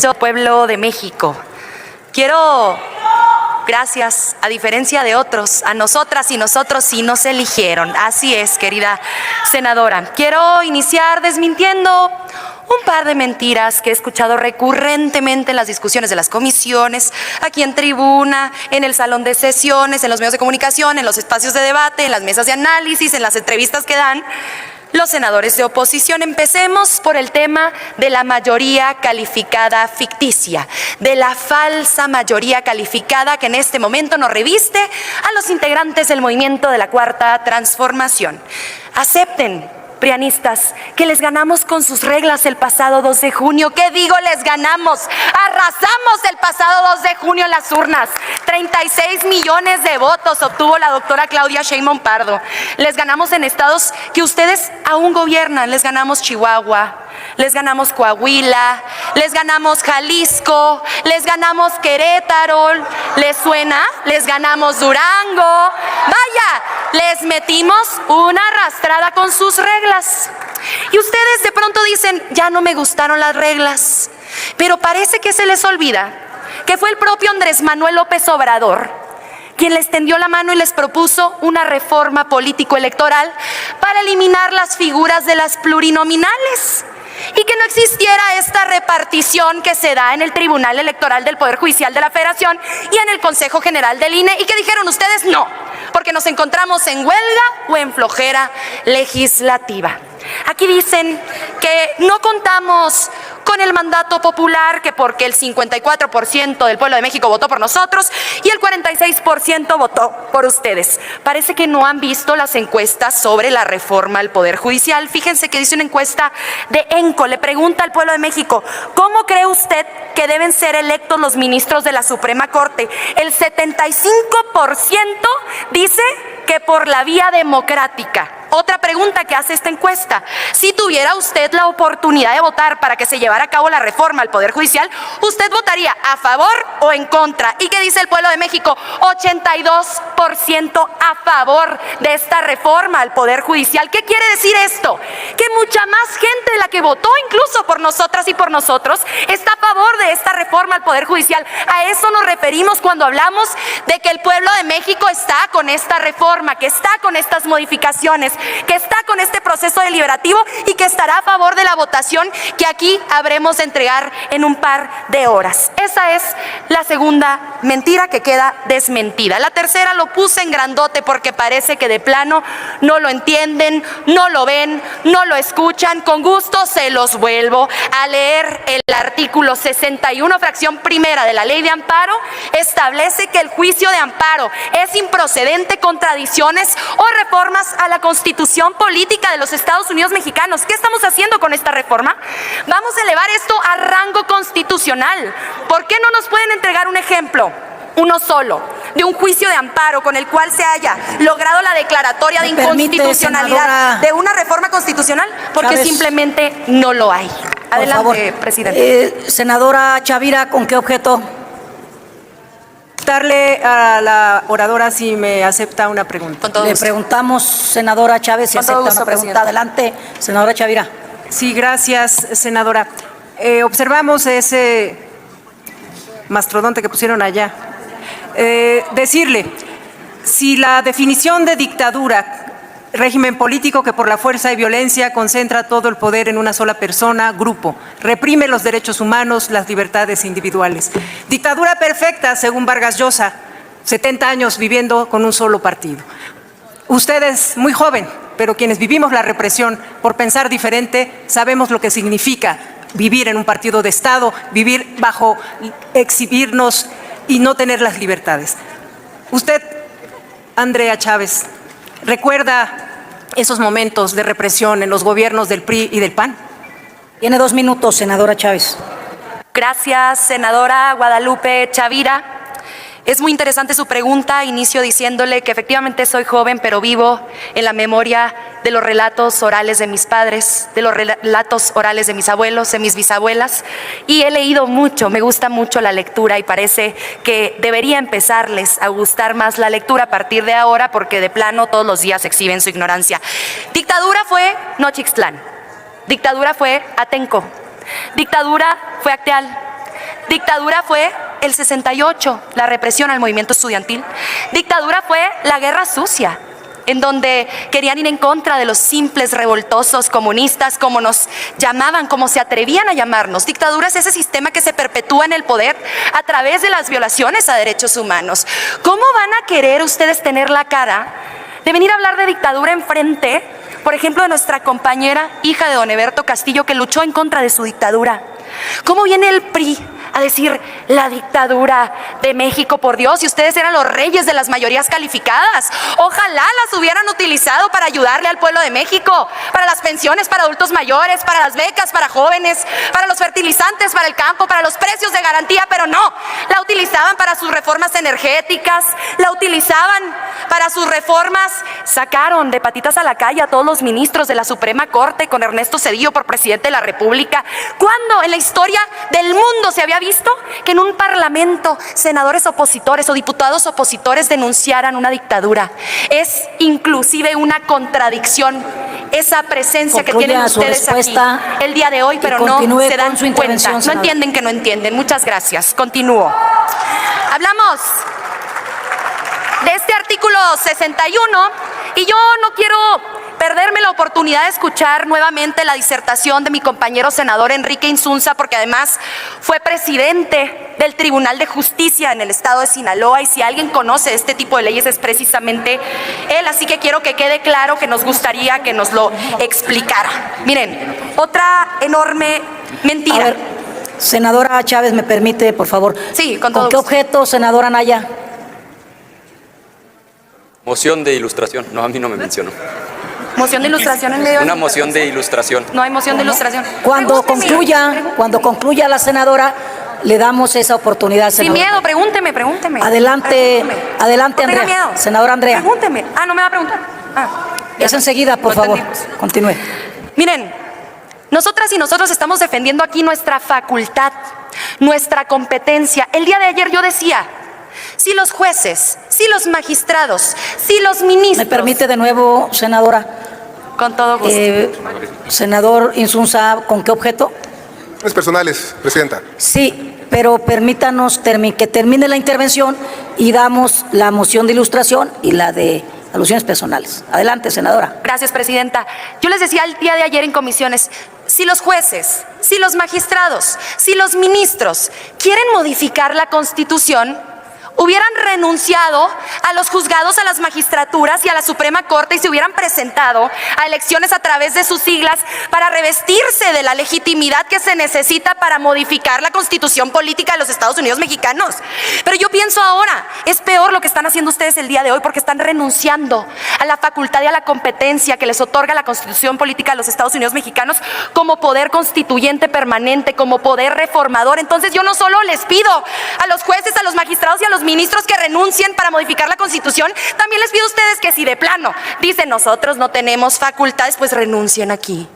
permiso, pueblo de México. Quiero, gracias, a diferencia de otros, a nosotras y nosotros sí nos eligieron. Así es, querida senadora. Quiero iniciar desmintiendo un par de mentiras que he escuchado recurrentemente en las discusiones de las comisiones, aquí en tribuna, en el salón de sesiones, en los medios de comunicación, en los espacios de debate, en las mesas de análisis, en las entrevistas que dan los senadores de oposición. Empecemos por el tema de la mayoría calificada ficticia, de la falsa mayoría calificada que en este momento nos reviste a los integrantes del movimiento de la Cuarta Transformación. Acepten, prianistas, que les ganamos con sus reglas el pasado 2 de junio. ¿Qué digo les ganamos? Arrasamos el pasado 2 de junio en las urnas. 36 millones de votos obtuvo la doctora Claudia Sheinbaum Pardo. Les ganamos en estados que ustedes aún gobiernan. Les ganamos Chihuahua, les ganamos Coahuila, les ganamos Jalisco, les ganamos Querétaro. ¿Les suena? Les ganamos Durango. Vaya, les metimos una arrastrada con sus reglas. Y ustedes de pronto dicen, ya no me gustaron las reglas, pero parece que se les olvida que fue el propio Andrés Manuel López Obrador quien les tendió la mano y les propuso una reforma político-electoral para eliminar las figuras de las plurinominales y que no existiera esta repartición que se da en el Tribunal Electoral del Poder Judicial de la Federación y en el Consejo General del INE, y que dijeron ustedes no, porque nos encontramos en huelga o en flojera legislativa. Aquí dicen que no contamos con el mandato popular, que porque el 54% del pueblo de México votó por nosotros y el 46% votó por ustedes. Parece que no han visto las encuestas sobre la reforma al Poder Judicial. Fíjense que dice una encuesta de ENCO, le pregunta al pueblo de México, ¿cómo cree usted que deben ser electos los ministros de la Suprema Corte? El 75% dice que por la vía democrática. Otra pregunta que hace esta encuesta, si tuviera usted la oportunidad de votar para que se llevara a cabo la reforma al Poder Judicial, ¿usted votaría a favor o en contra? ¿Y qué dice el pueblo de México? 82% a favor de esta reforma al Poder Judicial. ¿Qué quiere decir esto? Que mucha más gente de la que votó incluso por nosotras y por nosotros está a favor de esta reforma al Poder Judicial. A eso nos referimos cuando hablamos de que el pueblo de México está con esta reforma, que está con estas modificaciones, que está con este proceso deliberativo y que estará a favor de la votación que aquí habremos de entregar en un par de horas. Esa es la segunda mentira que queda desmentida. La tercera lo puse en grandote porque parece que de plano no lo entienden, no lo ven, no lo escuchan. Con gusto se los vuelvo a leer. El artículo 61, fracción primera de la Ley de Amparo establece que el juicio de amparo es improcedente contra adiciones o reformas a la Constitución política de los Estados Unidos mexicanos. ¿Qué estamos haciendo con esta reforma? Vamos a elevar esto a rango constitucional. ¿Por qué no nos pueden entregar un ejemplo, uno solo, de un juicio de amparo con el cual se haya logrado la declaratoria de inconstitucionalidad de una reforma constitucional? Porque Chávez, simplemente no lo hay. Adelante, presidente. Senadora Chavira, ¿con qué objeto? Darle a la oradora si me acepta una pregunta. Con todo Le gusto. preguntamos, senadora Chávez, si Con todo acepta gusto, una pregunta. presidente. Adelante, senadora Chavira. Sí, gracias, senadora. Observamos ese mastodonte que pusieron allá. Decirle, si la definición de dictadura, régimen político que por la fuerza y violencia concentra todo el poder en una sola persona, grupo, reprime los derechos humanos, las libertades individuales. Dictadura perfecta, según Vargas Llosa, 70 años viviendo con un solo partido. Usted es muy joven, pero quienes vivimos la represión por pensar diferente sabemos lo que significa vivir en un partido de Estado, vivir bajo exhibirnos y no tener las libertades. Usted, Andrea Chávez, ¿recuerda esos momentos de represión en los gobiernos del PRI y del PAN? Tiene 2 minutos, senadora Chávez. Gracias, senadora Guadalupe Chavira. Es muy interesante su pregunta. Inicio diciéndole que efectivamente soy joven, pero vivo en la memoria de los relatos orales de mis padres, de los relatos orales de mis abuelos, de mis bisabuelas, y he leído mucho, me gusta mucho la lectura y parece que debería empezarles a gustar más la lectura a partir de ahora, porque de plano todos los días exhiben su ignorancia. Dictadura fue Nochixtlán, dictadura fue Atenco, dictadura fue Acteal, Dictadura fue el 68, la represión al movimiento estudiantil. Dictadura fue la guerra sucia, en donde querían ir en contra de los simples revoltosos comunistas, como nos llamaban, como se atrevían a llamarnos. Dictadura es ese sistema que se perpetúa en el poder a través de las violaciones a derechos humanos. ¿Cómo van a querer ustedes tener la cara de venir a hablar de dictadura enfrente, por ejemplo, de nuestra compañera, hija de don Eberto Castillo, que luchó en contra de su dictadura? ¿Cómo viene el PRI a decir la dictadura de México, por Dios, y ustedes eran los reyes de las mayorías calificadas? Ojalá las hubieran utilizado para ayudarle al pueblo de México, para las pensiones para adultos mayores, para las becas para jóvenes, para los fertilizantes para el campo, para los precios de garantía, pero no, la utilizaban para sus reformas energéticas, la utilizaban para sus reformas. Sacaron de patitas a la calle a todos los ministros de la Suprema Corte con Ernesto Zedillo por presidente de la República. ¿Cuándo en la historia del mundo se había visto que en un parlamento senadores opositores o diputados opositores denunciaran una dictadura? Es inclusive una contradicción esa presencia que tienen ustedes aquí el día de hoy, pero no se dan cuenta. No entienden que no entienden. Muchas gracias. Continúo. Hablamos de este artículo 61 y yo no quiero perderme la oportunidad de escuchar nuevamente la disertación de mi compañero senador Enrique Insunza, porque además fue presidente del Tribunal de Justicia en el estado de Sinaloa, y si alguien conoce este tipo de leyes es precisamente él, así que quiero que quede claro que nos gustaría que nos lo explicara. Miren, otra enorme mentira. A ver, senadora Chávez, ¿me permite, por favor? Sí, con todo ¿Con qué gusto. objeto, senadora Anaya? Moción de ilustración. No, a mí no me mencionó. Moción de ilustración en medio. Una moción de ilustración. No hay moción de ilustración. Cuando Pregúnteme. concluya la senadora, le damos esa oportunidad, Sin senadora. miedo, pregúnteme. Adelante, adelante, No tenga Andrea. miedo. Senadora Andrea. Pregúnteme. Ah, ¿no me va a preguntar? Es enseguida, por No favor. entendimos. Continúe. Miren, nosotras y nosotros estamos defendiendo aquí nuestra facultad, nuestra competencia. El día de ayer yo decía, si los jueces, si los magistrados, si los ministros... ¿Me permite de nuevo, senadora? Con todo gusto. Senador Insunza, ¿con qué objeto? Personales, presidenta. Sí, pero permítanos que termine la intervención y damos la moción de ilustración y la de alusiones personales. Adelante, senadora. Gracias, presidenta. Yo les decía el día de ayer en comisiones, si los jueces, si los magistrados, si los ministros quieren modificar la Constitución, hubieran renunciado a los juzgados, a las magistraturas y a la Suprema Corte y se hubieran presentado a elecciones a través de sus siglas para revestirse de la legitimidad que se necesita para modificar la Constitución política de los Estados Unidos mexicanos. Pero yo pienso ahora, es peor lo que están haciendo ustedes el día de hoy, porque están renunciando a la facultad y a la competencia que les otorga la Constitución política de los Estados Unidos mexicanos como poder constituyente permanente, como poder reformador. Entonces yo no solo les pido a los jueces, a los magistrados y a los ministros que renuncien para modificar la Constitución, también les pido a ustedes que si de plano dicen nosotros no tenemos facultades, pues renuncien aquí.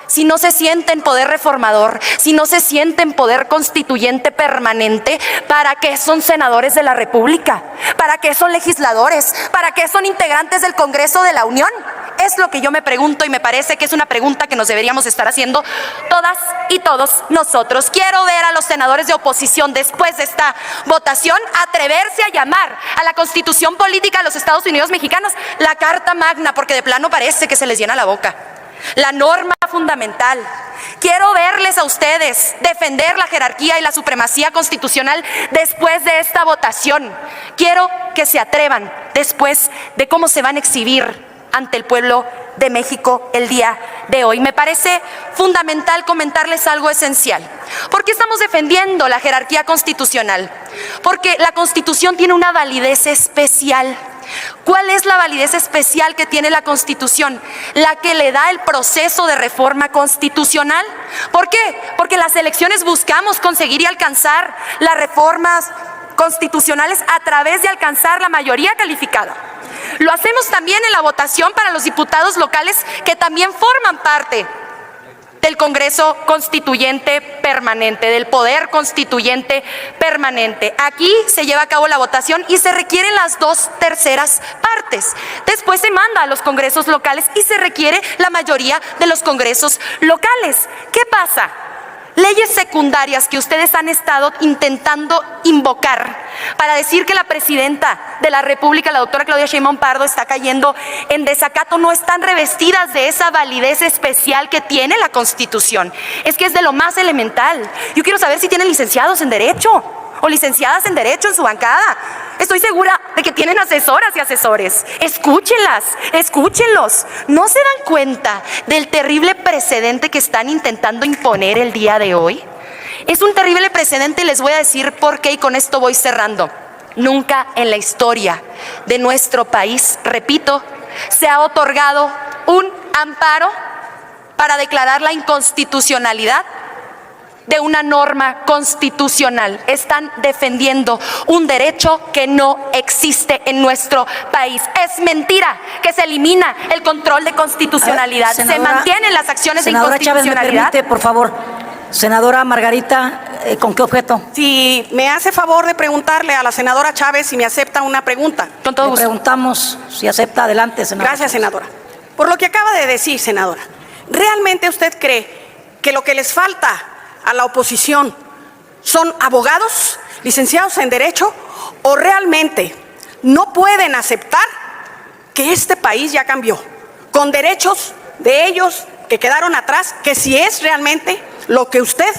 Si no se sienten poder reformador, si no se sienten poder constituyente permanente, ¿para qué son senadores de la República? ¿Para qué son legisladores? ¿Para qué son integrantes del Congreso de la Unión? Es lo que yo me pregunto y me parece que es una pregunta que nos deberíamos estar haciendo todas y todos nosotros. Quiero ver a los senadores de oposición después de esta votación atreverse a llamar a la Constitución política de los Estados Unidos mexicanos la Carta Magna, porque de plano parece que se les llena la boca. La norma fundamental. Quiero verles a ustedes defender la jerarquía y la supremacía constitucional después de esta votación. Quiero que se atrevan después de cómo se van a exhibir ante el pueblo de México el día de hoy. Me parece fundamental comentarles algo esencial. ¿Por qué estamos defendiendo la jerarquía constitucional? Porque la Constitución tiene una validez especial. ¿Cuál es la validez especial que tiene la Constitución? La que le da el proceso de reforma constitucional. ¿Por qué? Porque en las elecciones buscamos conseguir y alcanzar las reformas constitucionales a través de alcanzar la mayoría calificada. Lo hacemos también en la votación para los diputados locales que también forman parte del Congreso Constituyente Permanente, del Poder Constituyente Permanente. Aquí se lleva a cabo la votación y se requieren las 2/3 partes. Después se manda a los congresos locales y se requiere la mayoría de los congresos locales. ¿Qué pasa? leyes secundarias que ustedes han estado intentando invocar para decir que la presidenta de la República, la doctora Claudia Sheinbaum Pardo, está cayendo en desacato, no están revestidas de esa validez especial que tiene la Constitución. Es que es de lo más elemental. Yo quiero saber si tienen licenciados en Derecho o licenciadas en Derecho en su bancada. Estoy segura de que tienen asesoras y asesores. Escúchenlas, escúchenlos. ¿No se dan cuenta del terrible precedente que están intentando imponer el día de hoy? Es un terrible precedente y les voy a decir por qué, y con esto voy cerrando. Nunca en la historia de nuestro país, repito, se ha otorgado un amparo para declarar la inconstitucionalidad de una norma constitucional. Están defendiendo un derecho que no existe en nuestro país. Es mentira que se elimina el control de constitucionalidad. Se mantienen las acciones de inconstitucionalidad. Senadora Chávez, ¿me permite, por favor? Senadora Margarita, ¿con qué objeto? Si me hace favor de preguntarle a la senadora Chávez si me acepta una pregunta. Con todo gusto. Le preguntamos si acepta. Adelante, senadora. Gracias, senadora. Por lo que acaba de decir, senadora, ¿realmente usted cree que lo que les falta a la oposición son abogados, licenciados en Derecho, o realmente no pueden aceptar que este país ya cambió, con derechos de ellos que quedaron atrás, que si es realmente lo que usted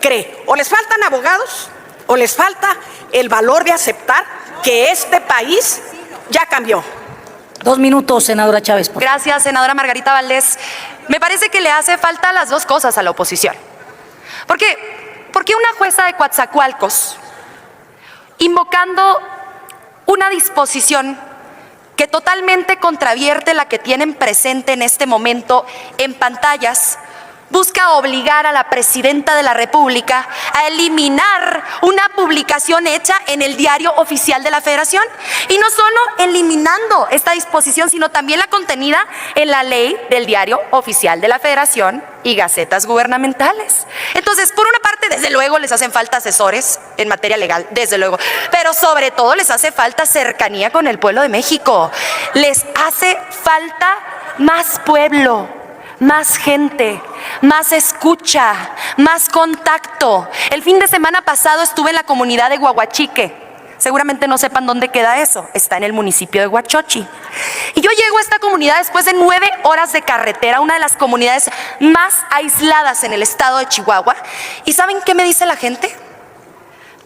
cree? ¿O les faltan abogados o les falta el valor de aceptar que este país ya cambió? 2 minutos, senadora Chávez. Por favor. Gracias, senadora Margarita Valdés. Me parece que le hace falta las dos cosas a la oposición. ¿Por qué una jueza de Coatzacoalcos, invocando una disposición que totalmente contravierte la que tienen presente en este momento en pantallas, busca obligar a la presidenta de la República a eliminar una publicación hecha en el Diario Oficial de la Federación? Y no solo eliminando esta disposición, sino también la contenida en la ley del Diario Oficial de la Federación y gacetas gubernamentales. Entonces, por una parte, desde luego les hacen falta asesores en materia legal, desde luego, pero sobre todo les hace falta cercanía con el pueblo de México. Les hace falta más pueblo, más gente, más escucha, más contacto. El fin de semana pasado estuve en la comunidad de Guaguachique. Seguramente no sepan dónde queda eso. Está en el municipio de Huachochi. Y yo llego a esta comunidad después de 9 horas de carretera, una de las comunidades más aisladas en el estado de Chihuahua. ¿Y saben qué me dice la gente?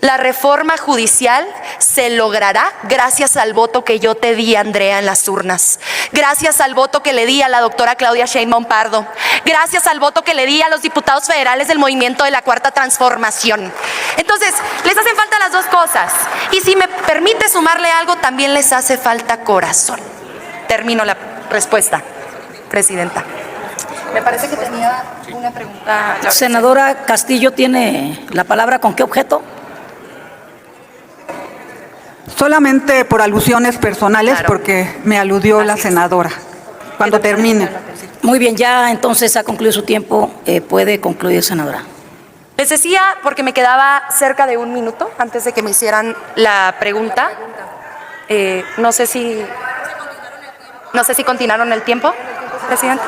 La reforma judicial se logrará gracias al voto que yo te di, Andrea, en las urnas. Gracias al voto que le di a la doctora Claudia Sheinbaum Pardo. Gracias al voto que le di a los diputados federales del movimiento de la Cuarta Transformación. Entonces, les hacen falta las dos cosas. Y si me permite sumarle algo, también les hace falta corazón. Termino la respuesta, presidenta. Me parece que tenía una pregunta. Senadora Castillo tiene la palabra. ¿Con qué objeto? Solamente por alusiones personales, Claro. Porque me aludió la senadora. Cuando termine. Muy bien, ya entonces ha concluido su tiempo. Puede concluir, senadora. Les decía, porque me quedaba cerca de 1 minuto antes de que me hicieran la pregunta. No sé si continuaron el tiempo, presidente.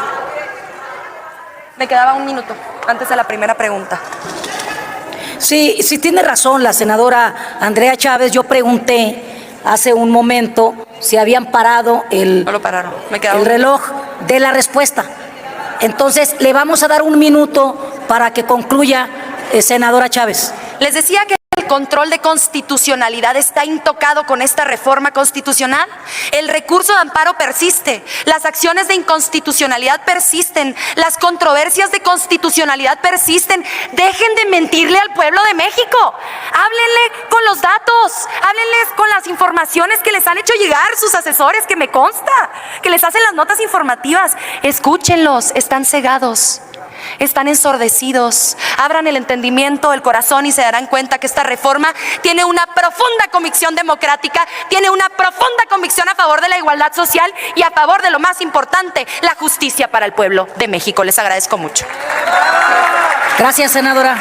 Me quedaba 1 minuto antes de la primera pregunta. Sí, tiene razón la senadora Andrea Chávez. Yo pregunté hace un momento si habían parado No lo pararon. Me quedaba el reloj de la respuesta. Entonces, le vamos a dar 1 minuto para que concluya, senadora Chávez. Les decía que el control de constitucionalidad está intocado con esta reforma constitucional. El recurso de amparo persiste, las acciones de inconstitucionalidad persisten, las controversias de constitucionalidad persisten. Dejen de mentirle al pueblo de México. Háblenle con los datos, háblenles con las informaciones que les han hecho llegar sus asesores, que me consta, que les hacen las notas informativas. Escúchenlos, están cegados. Están ensordecidos. Abran el entendimiento, el corazón y se darán cuenta que esta reforma tiene una profunda convicción democrática, tiene una profunda convicción a favor de la igualdad social y a favor de lo más importante, la justicia para el pueblo de México. Les agradezco mucho. Gracias, senadora.